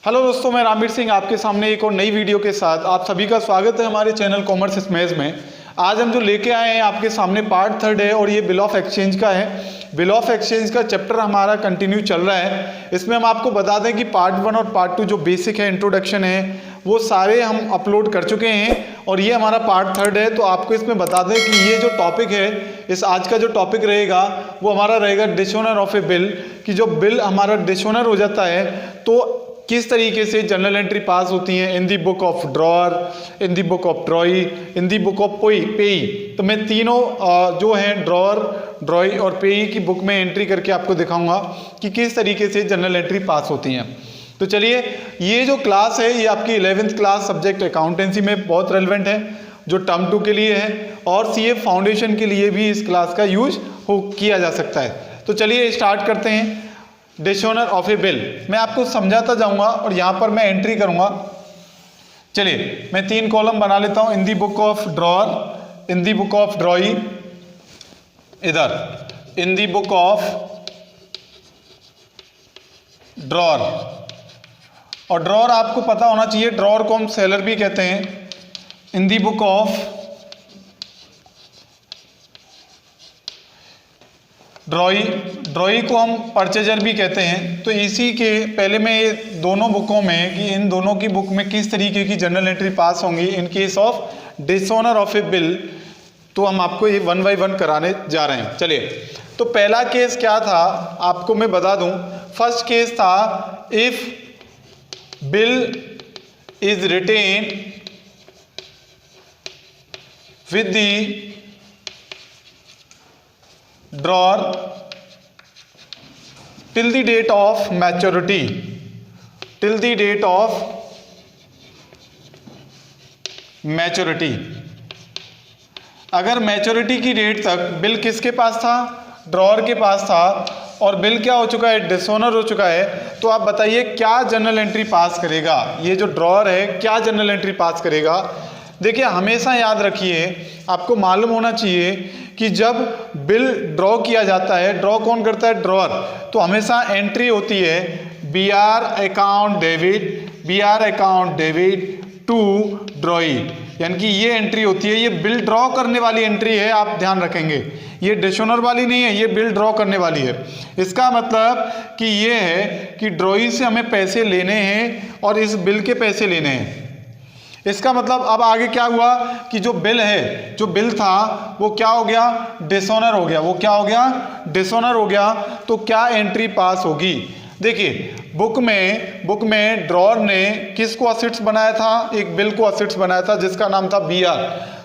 Hello दोस्तों, मैं रामवीर सिंह आपके सामने एक और नई वीडियो के साथ आप सभी का स्वागत है हमारे चैनल कॉमर्स स्मेज में। आज हम जो लेके आए हैं आपके सामने पार्ट 3 है और ये बिल ऑफ एक्सचेंज का है। बिल ऑफ एक्सचेंज का चैप्टर हमारा कंटिन्यू चल रहा है। इसमें हम आपको बता दें कि पार्ट 1 और पार्ट 2 जो बेसिक है, इंट्रोडक्शन है, वो सारे हम अपलोड कर चुके हैं और ये हमारा पार्ट 3 है। तो आपको इसमें बता दें कि ये जो टॉपिक है, इस आज का जो टॉपिक रहेगा वो हमारा रहेगा डिसऑनर ऑफ ए बिल, कि जो बिल हमारा डिसऑनर हो जाता है तो किस तरीके से जर्नल एंट्री पास होती हैं in the book of drawer, in the book of drawee, in the book of payee. तो मैं तीनों जो हैं ड्रॉअर, ड्रॉई और पेई की बुक में एंट्री करके आपको दिखाऊंगा कि किस तरीके से जर्नल एंट्री पास होती हैं। तो चलिए, ये जो क्लास है ये आपकी 11th क्लास सब्जेक्ट अकाउंटेंसी में बहुत रेलिवेंट है, जो टर्म 2 के लिए है और सीए फाउंडेशन के लिए भी इस क्लास का यूज किया जा सकता है। तो चलिए स्टार्ट करते हैं। डिसऑनर ऑफ ए बिल मैं आपको समझाता जाऊंगा और यहां पर मैं एंट्री करूंगा। चलिए, मैं 3 कॉलम बना लेता हूं। In the book of drawer, in the book of drawee, इधर in the book of drawer. और ड्रॉअर आपको पता होना चाहिए, ड्रॉअर को हम सेलर भी कहते हैं। इन दी बुक ऑफ ड्रॉई, ड्रॉई को हम परचेजर भी कहते हैं। तो इसी के पहले मैं ये दोनों बुकों में कि इन दोनों की बुक में किस तरीके की जर्नल एंट्री पास होंगी in case of dishonour of a bill, तो हम आपको ये 1 बाय 1 कराने जा रहे हैं। चलिए, तो पहला केस क्या था आपको मैं बता दूं। फर्स्ट केस था if bill is written with the drawer till the date of maturity, till the date of maturity। अगर मैच्योरिटी की डेट तक बिल किसके पास था? ड्रॉअर के पास था और बिल क्या हो चुका है? डिसऑनर हो चुका है। तो आप बताइए क्या जर्नल एंट्री पास करेगा? ये जो ड्रॉअर है क्या जर्नल एंट्री पास करेगा? देखिए, हमेशा याद रखिए, आपको मालूम होना चाहिए कि जब बिल ड्रॉ किया जाता है, ड्रॉ कौन करता है? ड्रॉअर। तो हमेशा एंट्री होती है BR account debit, BR account debit to drawee, यानी कि ये एंट्री होती है। ये बिल ड्रॉ करने वाली एंट्री है, आप ध्यान रखेंगे। ये डिसऑनर वाली नहीं है, ये बिल ड्रॉ करने वाली है। इसका मतलब कि ये है कि ड्रॉई से हमें पैसे लेने हैं और इस बिल के पैसे लेने हैं। इसका मतलब अब आगे क्या हुआ कि जो बिल है, जो बिल था वो क्या हो गया? डिसऑनर हो गया। वो क्या हो गया? डिसऑनर हो गया। तो क्या एंट्री पास होगी? देखिए, बुक में ड्रॉअर ने किसको असेट्स बनाया था? एक बिल को असेट्स बनाया था जिसका नाम था BR।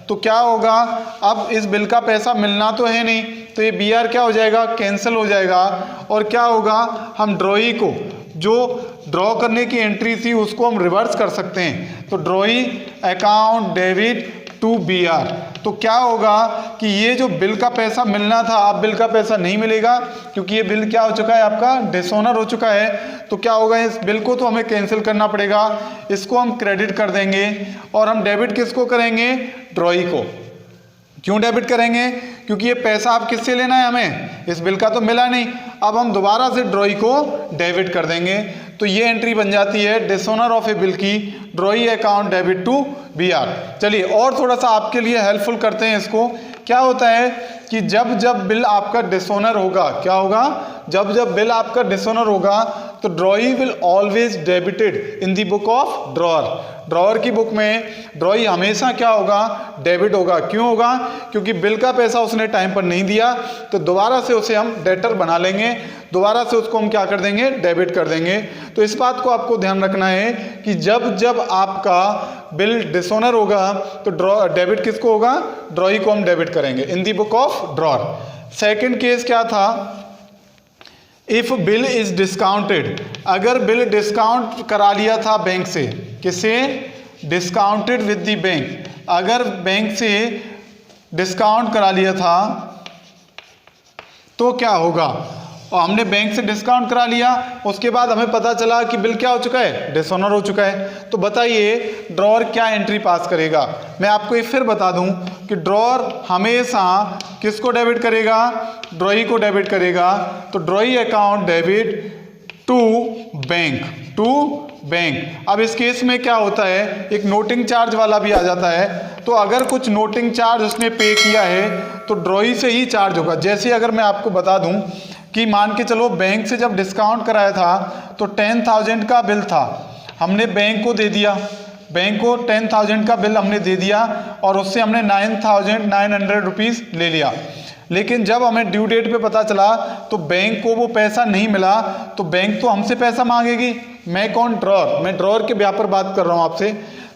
तो क्या होगा? अब इस बिल का पैसा मिलना तो है नहीं, तो ये BR क्या हो जाएगा? कैंसिल हो जाएगा। और क्या होगा? हम ड्रॉई को, जो ड्रॉ करने की एंट्री थी, उसको हम रिवर्स कर सकते हैं। तो drawee account debit to BR। तो क्या होगा कि ये जो बिल का पैसा मिलना था, अब बिल का पैसा नहीं मिलेगा क्योंकि ये बिल क्या हो चुका है? आपका डिसऑनर हो चुका है। तो क्या होगा? इस बिल को तो हमें कैंसिल करना पड़ेगा, इसको हम क्रेडिट कर देंगे और हम डेबिट किसको करेंगे? ड्रॉई को। क्यों डेबिट करेंगे? क्योंकि ये पैसा आप किससे लेना है? हमें इस बिल का तो मिला नहीं। अब हम दोबारा से ड्रॉई को डेबिट कर देंगे। तो ये एंट्री बन जाती है डिसऑनर ऑफ ए बिल की, drawee account debit to BR। चलिए, और थोड़ा सा आपके लिए हेल्पफुल करते हैं इसको। क्या होता है कि जब जब बिल आपका डिसऑनर होगा, क्या होगा? जब जब बिल आपका डिसऑनर होगा तो ड्रॉई will always debited in the book of drawer. Drawer की बुक में ड्रॉई हमेशा क्या होगा? डेबिट होगा। क्यों होगा? क्योंकि बिल का पैसा उसने टाइम पर नहीं दिया, तो दोबारा से उसे हम डेटर बना लेंगे, दोबारा से उसको हम क्या कर देंगे? डेबिट कर देंगे। तो इस बात को आपको ध्यान रखना है कि जब जब आपका बिल डिसऑनर होगा तो डेबिट किसको होगा? ड्रॉई को हम डेबिट करेंगे in the book of drawer. Second case क्या था? If bill is discounted. अगर बिल डिस्काउंट करा लिया था बैंक से, किससे? Discounted with the bank. अगर बैंक से डिस्काउंट करा लिया था तो क्या होगा? और हमने बैंक से डिस्काउंट करा लिया, उसके बाद हमें पता चला कि बिल क्या हो चुका है? डिसऑनर हो चुका है। तो बताइए ड्रॉअर क्या एंट्री पास करेगा? मैं आपको ये फिर बता दूं कि ड्रॉअर हमेशा किसको डेबिट करेगा? ड्रॉई को डेबिट करेगा। तो drawee account debit to bank. To bank. अब इस केस में क्या होता है, एक नोटिंग चार्ज वाला भी आ जाता है। तो अगर कुछ नोटिंग चार्ज उसने पे किया है तो ड्रॉई से ही चार्ज होगा। जैसे अगर मैं आपको बता दूं कि मान के चलो बैंक से जब डिस्काउंट कराया था तो 10,000 का बिल था, हमने बैंक को दे दिया, बैंक को 10,000 का बिल हमने दे दिया और उससे हमने 9,900 रुपीज़ ले लिया। लेकिन जब हमें ड्यू डेट पे पता चला तो बैंक को वो पैसा नहीं मिला, तो बैंक तो हमसे पैसा मांगेगी। मैं कौन, ड्रॉर, मैं ड्रॉर के ब्याह पर बात कर रहा हूँ आपसे।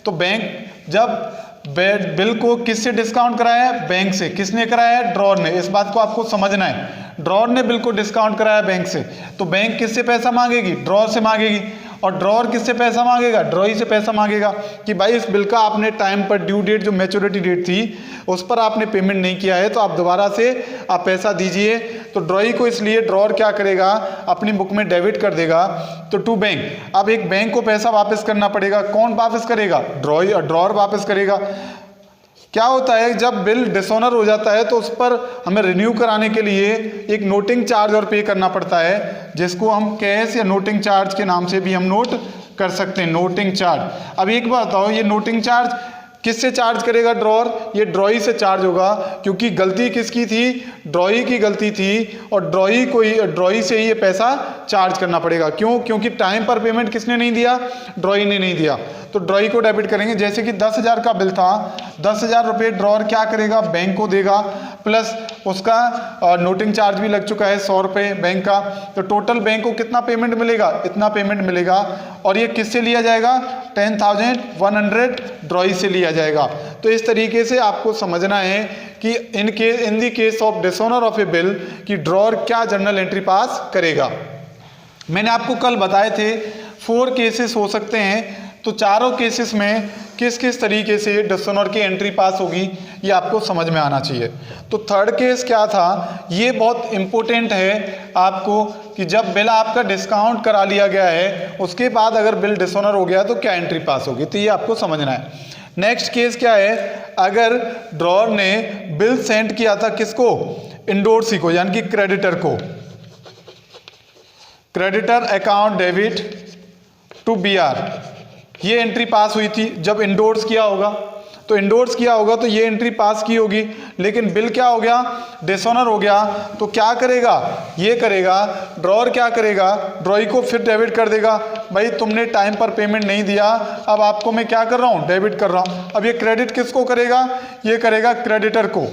तो बैंक जब बिल को किससे डिस्काउंट कराया है, बैंक से। किसने कराया है, ड्रॉर ने। इस बात को आपको समझना है, ड्रॉर ने बिल को डिस्काउंट कराया बैंक से, तो बैंक किससे पैसा मांगेगी, ड्रॉर से मांगेगी। और ड्रॉर किससे पैसा मांगेगा, ड्रॉई से पैसा मांगेगा कि भाई इस बिल का आपने टाइम पर, ड्यू डेट जो मैच्योरिटी डेट थी उस पर आपने पेमेंट नहीं किया है, तो आप दोबारा से आप पैसा दीजिए। तो ड्रॉई को इसलिए ड्रॉर क्या करेगा, अपनी बुक में डेबिट कर देगा। तो टू बैंक, अब एक बैंक को पैसा वापस करना पड़ेगा। कौन वापस करेगा, ड्रॉई, ड्रॉर वापस करेगा। क्या होता है, जब बिल डिसऑनर हो जाता है तो उस पर हमें रिन्यू कराने के लिए एक नोटिंग चार्ज और पे करना पड़ता है, जिसको हम कैश या नोटिंग चार्ज के नाम से भी हम नोट कर सकते हैं, नोटिंग चार्ज। अब एक बात बताओ, ये नोटिंग चार्ज किससे चार्ज करेगा, ड्रॉर, ये ड्रॉई से चार्ज होगा, क्योंकि गलती किसकी थी, ड्रॉई की गलती थी, और ड्रॉई से ही ये पैसा चार्ज करना पड़ेगा। क्यों, क्योंकि टाइम पर पेमेंट किसने नहीं दिया, ड्रॉई ने नहीं दिया। तो ड्रॉई को डेबिट करेंगे। जैसे कि 10,000 का बिल था, 10,000 रुपये ड्रॉर क्या करेगा, बैंक को देगा, प्लस उसका नोटिंग चार्ज भी लग चुका है 100 रुपये बैंक का। तो टोटल बैंक को कितना पेमेंट मिलेगा, इतना पेमेंट मिलेगा। और ये किससे लिया जाएगा, 10,100 ड्रॉई से लिया जाएगा। तो इस तरीके से आपको समझना है कि in the case of dishonour of a bill कि ड्रॉर क्या जर्नल एंट्री पास करेगा। मैंने आपको कल बताए थे 4 केसेस हो सकते हैं, तो चारों केसेस में किस किस तरीके से डिसऑनर की एंट्री पास होगी ये आपको समझ में आना चाहिए। तो थर्ड केस क्या था, ये बहुत इंपॉर्टेंट है आपको कि जब बिल आपका डिस्काउंट करा लिया गया है उसके बाद अगर बिल डिसऑनर हो गया तो क्या एंट्री पास होगी, तो ये आपको समझना है। नेक्स्ट केस क्या है, अगर ड्रॉर ने बिल सेंड किया था किसको, इंडोर्सी को, यानी कि क्रेडिटर को, creditor account debit to BR, ये एंट्री पास हुई थी। जब इंडोर्स किया होगा तो ये एंट्री पास की होगी। लेकिन बिल क्या हो गया, डिसऑनर हो गया, तो क्या करेगा, ये करेगा ड्रॉर, क्या करेगा, ड्रॉई को फिर डेबिट कर देगा। भाई तुमने टाइम पर पेमेंट नहीं दिया, अब आपको मैं क्या कर रहा हूँ, डेबिट कर रहा हूँ। अब ये क्रेडिट किसको करेगा, ये करेगा क्रेडिटर को,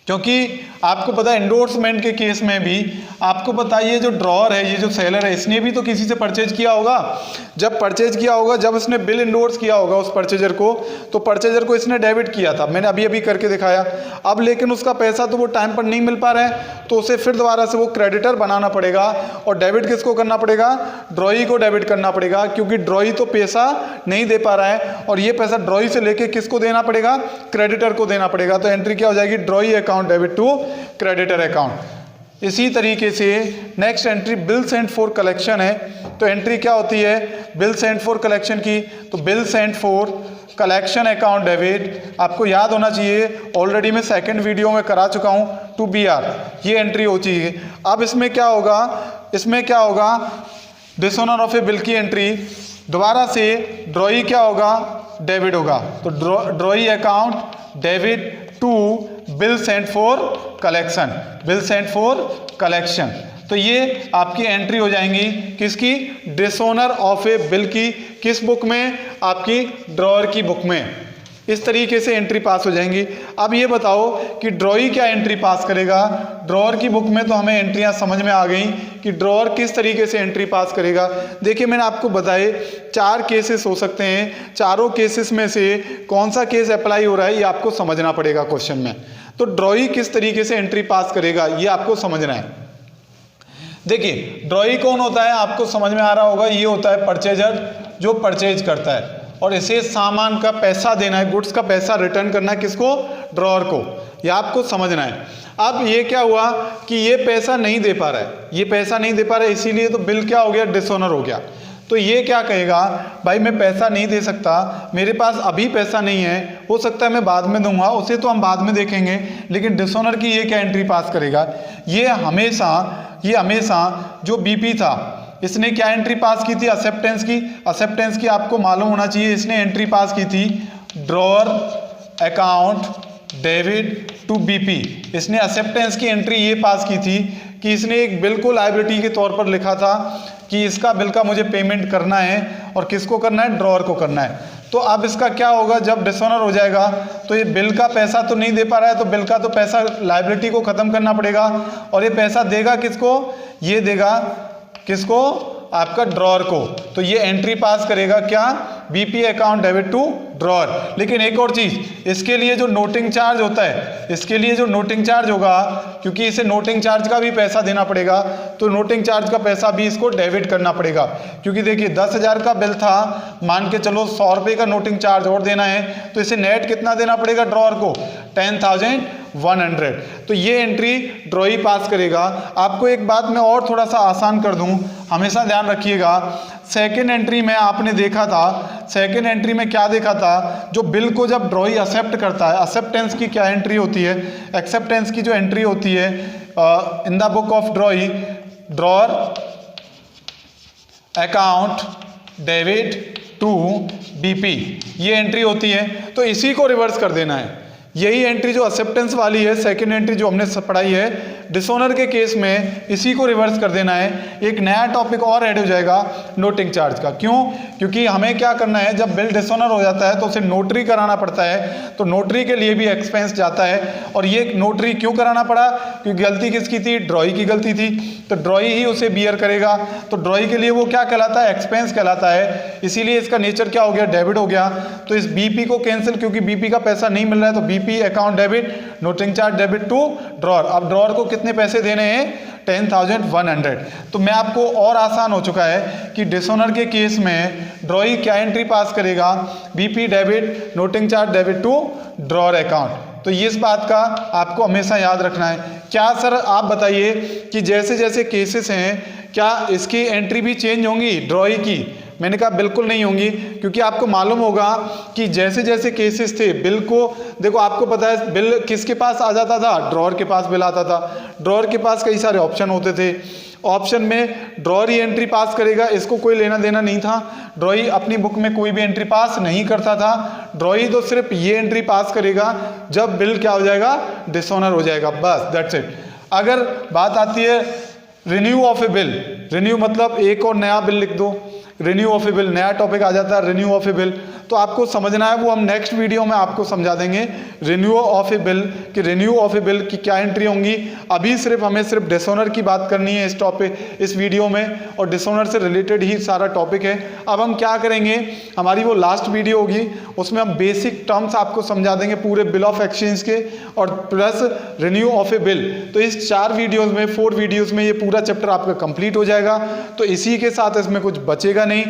क्योंकि आपको पता है इंडोर्समेंट के केस में भी आपको पता है ये जो ड्रॉर है, ये जो सेलर है, इसने भी तो किसी से परचेज किया होगा। जब परचेज किया होगा, जब इसने बिल इंडोर्स किया होगा उस परचेजर को, तो परचेजर को इसने डेबिट किया था, मैंने अभी करके दिखाया। अब लेकिन उसका पैसा तो वो टाइम पर नहीं मिल पा रहा है, तो उसे फिर दोबारा से वो क्रेडिटर बनाना पड़ेगा। और डेबिट किसको करना पड़ेगा, ड्रॉई को डेबिट करना पड़ेगा, क्योंकि ड्रॉई तो पैसा नहीं दे पा रहा है और ये पैसा ड्रॉई से लेके किसको देना पड़ेगा, क्रेडिटर को देना पड़ेगा। तो एंट्री क्या हो जाएगी, drawee account debit to creditor account. इसी तरीके से next entry bill sent for collection है। तो एंट्री क्या होती है, बिल सेंट फॉर कलेक्शन की, तो bill sent for collection account debit, आपको याद होना चाहिए, ऑलरेडी मैं सेकंड वीडियो में करा चुका हूं, टू BR, ये एंट्री हो चाहिए। अब इसमें क्या होगा, डिसऑनर ऑफ ए बिल की एंट्री, दोबारा से ड्रॉई क्या होगा, डेबिट होगा। तो drawee account debit to bill sent for collection, तो ये आपकी एंट्री हो जाएंगी किसकी, डिसऑनर ऑफ ए बिल की, किस बुक में, आपकी ड्रॉर की बुक में। इस तरीके से एंट्री पास हो जाएंगी। अब ये बताओ कि ड्रॉई क्या एंट्री पास करेगा, ड्रॉर की बुक में तो हमें एंट्रियां समझ में आ गई कि ड्रॉर किस तरीके से एंट्री पास करेगा। देखिए मैंने आपको बताए 4 केसेस हो सकते हैं, चारों केसेस में से कौन सा केस अप्लाई हो रहा है ये आपको समझना पड़ेगा क्वेश्चन में। तो ड्रॉई किस तरीके से एंट्री पास करेगा ये आपको समझना है। देखिए ड्रॉई कौन होता है, आपको समझ में आ रहा होगा, ये होता है परचेजर जो परचेज करता है और इसे सामान का पैसा देना है, गुड्स का पैसा रिटर्न करना है किसको, ड्रॉर को, ये आपको समझना है। अब ये क्या हुआ कि ये पैसा नहीं दे पा रहा है, इसीलिए तो बिल क्या हो गया, डिसऑनर हो गया। तो ये क्या कहेगा, भाई मैं पैसा नहीं दे सकता, मेरे पास अभी पैसा नहीं है, हो सकता है मैं बाद में दूंगा, उसे तो हम बाद में देखेंगे, लेकिन डिसऑनर की ये क्या एंट्री पास करेगा, ये हमेशा जो BP था इसने क्या एंट्री पास की थी? एक्सेप्टेंस की। एक्सेप्टेंस की आपको मालूम होना चाहिए, इसने एंट्री पास की थी drawer account debit to BP. इसने एक्सेप्टेंस की एंट्री ये पास की थी कि इसने एक बिल को लायबिलिटी के तौर पर लिखा था कि इसका बिल का मुझे पेमेंट करना है, और किसको करना है? ड्रॉअर को करना है। तो अब इसका क्या होगा, जब डिसऑनर हो जाएगा तो ये बिल का पैसा तो नहीं दे पा रहा है, तो बिल का तो पैसा लायबिलिटी को ख़त्म करना पड़ेगा, और ये पैसा देगा किसको? ये देगा किसको? आपका ड्रॉअर को। तो ये एंट्री पास करेगा क्या? BP account debit to drawer. लेकिन एक और चीज़, इसके लिए जो नोटिंग चार्ज होता है, इसके लिए जो नोटिंग चार्ज होगा, क्योंकि इसे नोटिंग चार्ज का भी पैसा देना पड़ेगा, तो नोटिंग चार्ज का पैसा भी इसको डेबिट करना पड़ेगा। क्योंकि देखिए 10,000 का बिल था, मान के चलो 100 रुपये का नोटिंग चार्ज और देना है, तो इसे नेट कितना देना पड़ेगा ड्रॉअर को? 10,100। तो ये एंट्री ड्रॉई पास करेगा। आपको एक बात मैं और थोड़ा सा आसान कर दूं, हमेशा ध्यान रखिएगा। सेकेंड एंट्री में आपने देखा था, सेकेंड एंट्री में क्या देखा था? जो बिल को जब ड्रॉई एक्सेप्ट करता है, एक्सेप्टेंस की क्या एंट्री होती है? एक्सेप्टेंस की जो एंट्री होती है in the book of drawee, drawer account debit to BP, ये एंट्री होती है। तो इसी को रिवर्स कर देना है। यही एंट्री जो एक्सेप्टेंस वाली है, सेकंड एंट्री जो हमने पढ़ाई है डिसऑनर के केस में, इसी को रिवर्स कर देना है। एक नया टॉपिक और ऐड हो जाएगा नोटिंग चार्ज का। क्यों? क्योंकि हमें क्या करना है, जब बिल डिसऑनर हो जाता है तो उसे नोटरी कराना पड़ता है, तो नोटरी के लिए भी एक्सपेंस जाता है। और ये नोटरी क्यों कराना पड़ा? क्योंकि गलती किसकी थी? ड्रॉई की गलती थी, तो ड्रॉई ही उसे बियर करेगा। तो ड्रॉई के लिए वो क्या कहलाता है? एक्सपेंस कहलाता है। इसीलिए इसका नेचर क्या हो गया? डेबिट हो गया। तो इस बीपी को कैंसिल, क्योंकि बीपी का पैसा नहीं मिल रहा है, तो BP account debit, noting charge debit to drawer. अब ड्रॉअर को कितने पैसे देने हैं? 10,100। तो मैं आपको और आसान हो चुका है कि डिसऑनर के केस में ड्रॉई क्या एंट्री पास करेगा? BP debit, noting charge debit to drawer account. तो ये इस बात का आपको हमेशा याद रखना है। क्या सर आप बताइए कि जैसे जैसे केसेस हैं, क्या इसकी एंट्री भी चेंज होंगी ड्रॉई की? मैंने कहा बिल्कुल नहीं होंगी, क्योंकि आपको मालूम होगा कि जैसे जैसे केसेस थे, बिल को देखो, आपको पता है बिल किसके पास आ जाता था? ड्रॉअर के पास बिल आता था। ड्रॉअर के पास कई सारे ऑप्शन होते थे, ऑप्शन में ड्रॉअर ही एंट्री पास करेगा, इसको कोई लेना देना नहीं था। ड्रॉई अपनी बुक में कोई भी एंट्री पास नहीं करता था। ड्रॉई तो सिर्फ ये एंट्री पास करेगा जब बिल क्या हो जाएगा? डिसऑनर हो जाएगा, बस दैट्स इट। अगर बात आती है renew of a bill, renew मतलब एक और नया बिल लिख दो, रिन्यू ऑफ ए बिल, नया टॉपिक आ जाता है रिन्यू ऑफ ए बिल। तो आपको समझना है, वो हम नेक्स्ट वीडियो में आपको समझा देंगे रिन्यू ऑफ ए बिल, कि रिन्यू ऑफ ए बिल की क्या एंट्री होंगी। अभी सिर्फ हमें सिर्फ डिसऑनर की बात करनी है इस टॉपिक, इस वीडियो में, और डिसऑनर से रिलेटेड ही सारा टॉपिक है। अब हम क्या करेंगे, हमारी वो लास्ट वीडियो होगी, उसमें हम बेसिक टर्म्स आपको समझा देंगे पूरे बिल ऑफ एक्सचेंज के, और plus renew of a bill. तो इस 4 वीडियोज़ में, 4 वीडियोज़ में ये पूरा चैप्टर आपका कंप्लीट हो जाएगा। तो इसी के साथ इसमें कुछ बचेगा नहीं।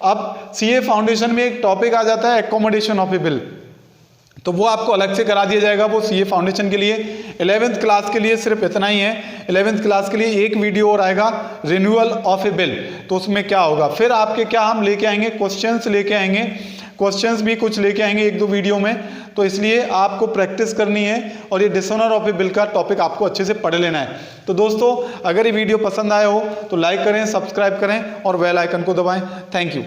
अब सीए फाउंडेशन में एक टॉपिक आ जाता है एकोमोडेशन ऑफ ए बिल, तो वो आपको अलग से करा दिया जाएगा, वो सीए फाउंडेशन के लिए। 11th क्लास के लिए सिर्फ इतना ही है। 11th क्लास के लिए एक वीडियो और आएगा रिन्यूअल ऑफ ए बिल, तो उसमें क्या होगा, फिर आपके क्या हम लेके आएंगे, क्वेश्चंस लेके आएंगे, क्वेश्चंस भी कुछ लेके आएंगे 1-2 वीडियो में। तो इसलिए आपको प्रैक्टिस करनी है, और ये डिसऑनर ऑफ ए बिल का टॉपिक आपको अच्छे से पढ़ लेना है। तो दोस्तों, अगर ये वीडियो पसंद आया हो तो लाइक करें, सब्सक्राइब करें और बेल आइकन को दबाएं। Thank you.